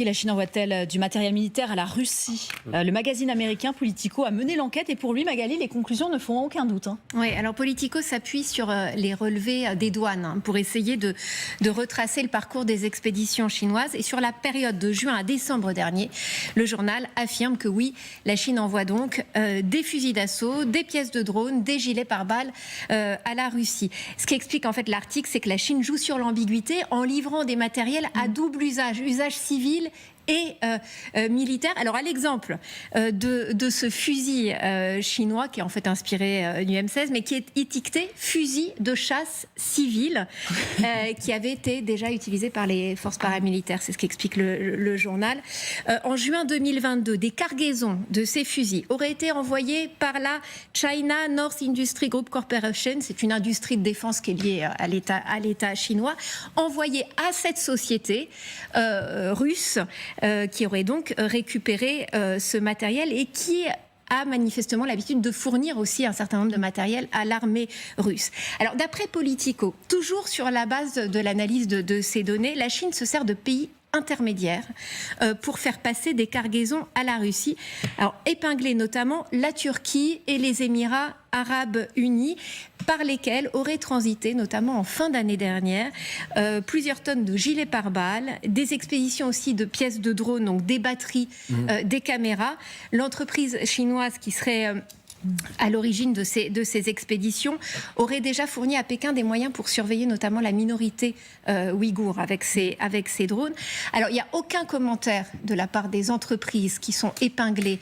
La Chine envoie-t-elle du matériel militaire à la Russie? Le magazine américain Politico a mené l'enquête et pour lui, Magali, les conclusions ne font aucun doute. Oui, alors Politico s'appuie sur les relevés des douanes pour essayer de retracer le parcours des expéditions chinoises. Et sur la période de juin à décembre dernier, le journal affirme que oui, la Chine envoie donc des fusils d'assaut, des pièces de drone, des gilets pare-balles à la Russie. Ce qui explique en fait l'article, c'est que la Chine joue sur l'ambiguïté en livrant des matériels à double usage, usage civil et militaire. Alors à l'exemple de ce fusil chinois qui est en fait inspiré du M16 mais qui est étiqueté fusil de chasse civil qui avait été déjà utilisé par les forces paramilitaires, c'est ce qu'explique le journal. En juin 2022, des cargaisons de ces fusils auraient été envoyées par la China North Industry Group Corporation, c'est une industrie de défense qui est liée à l'État chinois, envoyées à cette société russe qui aurait donc récupéré ce matériel et qui a manifestement l'habitude de fournir aussi un certain nombre de matériel à l'armée russe. Alors d'après Politico, toujours sur la base de l'analyse de ces données, la Chine se sert de pays intermédiaires pour faire passer des cargaisons à la Russie. Alors épingler notamment la Turquie et les Émirats arabes unis, par lesquels auraient transité, notamment en fin d'année dernière, plusieurs tonnes de gilets pare-balles, des expéditions aussi de pièces de drone, donc des batteries, des caméras. L'entreprise chinoise qui serait à l'origine de ces expéditions, aurait déjà fourni à Pékin des moyens pour surveiller notamment la minorité ouïghour avec ces drones. Alors, il n'y a aucun commentaire de la part des entreprises qui sont épinglées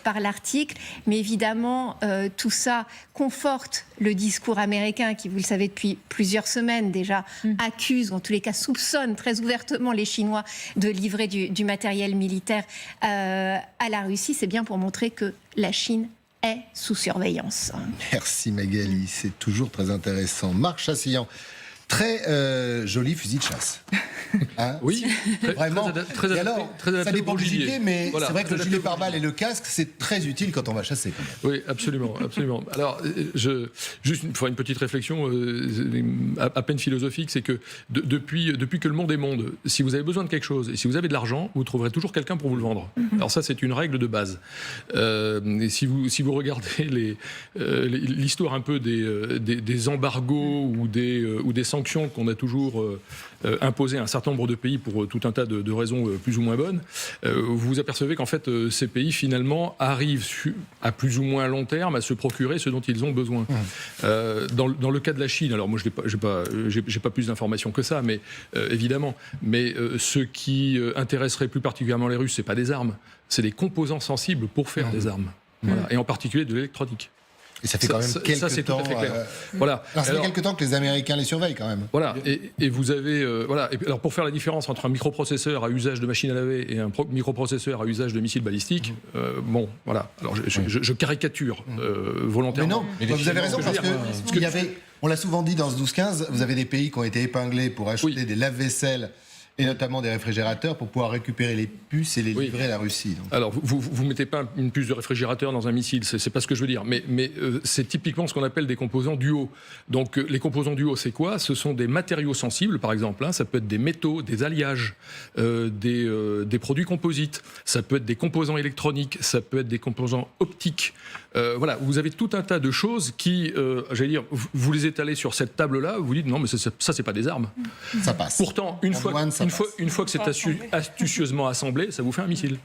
par l'article, mais évidemment, tout ça conforte le discours américain qui, vous le savez, depuis plusieurs semaines déjà, accuse, ou en tous les cas soupçonne très ouvertement les Chinois de livrer du matériel militaire à la Russie. C'est bien pour montrer que la Chine est sous surveillance. Merci Magali, c'est toujours très intéressant. Marc Chassillan, très joli fusil de chasse. Hein, oui, vraiment. Très et alors, ça dépend du gilet, mais voilà, c'est vrai que le gilet pare-balles et le casque, c'est très utile quand on va chasser. Quand même. Oui, absolument, absolument. Alors, juste pour une petite réflexion à peine philosophique, c'est que depuis que le monde est monde, si vous avez besoin de quelque chose et si vous avez de l'argent, vous trouverez toujours quelqu'un pour vous le vendre. Alors ça, c'est une règle de base. Et si vous regardez l'histoire un peu des embargos ou des sanctions qu'on a toujours imposées à un certain nombre de pays pour tout un tas de raisons plus ou moins bonnes, vous vous apercevez qu'en fait, ces pays, finalement, arrivent à plus ou moins long terme à se procurer ce dont ils ont besoin. Dans le cas de la Chine, alors moi, j'ai pas plus d'informations que ça, mais évidemment, mais ce qui intéresserait plus particulièrement les Russes, c'est pas des armes, c'est des composants sensibles pour faire des armes. Voilà. Et en particulier de l'électronique. Et ça fait quand même quelques temps. Voilà. Alors, ça fait quelques temps que les Américains les surveillent quand même. Voilà. Et vous avez voilà. Et alors pour faire la différence entre un microprocesseur à usage de machine à laver et un microprocesseur à usage de missiles balistiques, bon, voilà. Alors je caricature volontairement. Mais non. Vous avez raison parce que on l'a souvent dit dans ce 12-15, vous avez des pays qui ont été épinglés pour acheter des lave-vaisselle et notamment des réfrigérateurs pour pouvoir récupérer les puces et les livrer à la Russie. Donc. Alors, vous mettez pas une puce de réfrigérateur dans un missile, c'est pas ce que je veux dire, mais c'est typiquement ce qu'on appelle des composants du haut. Donc, les composants du haut, c'est quoi? Ce sont des matériaux sensibles, par exemple, hein, ça peut être des métaux, des alliages, des produits composites, ça peut être des composants électroniques, ça peut être des composants optiques. Voilà, vous avez tout un tas de choses qui, j'allais dire, vous les étalez sur cette table-là, vous dites non, mais ça c'est pas des armes. Ça passe. Pourtant, une fois que c'est astucieusement assemblé, ça vous fait un missile.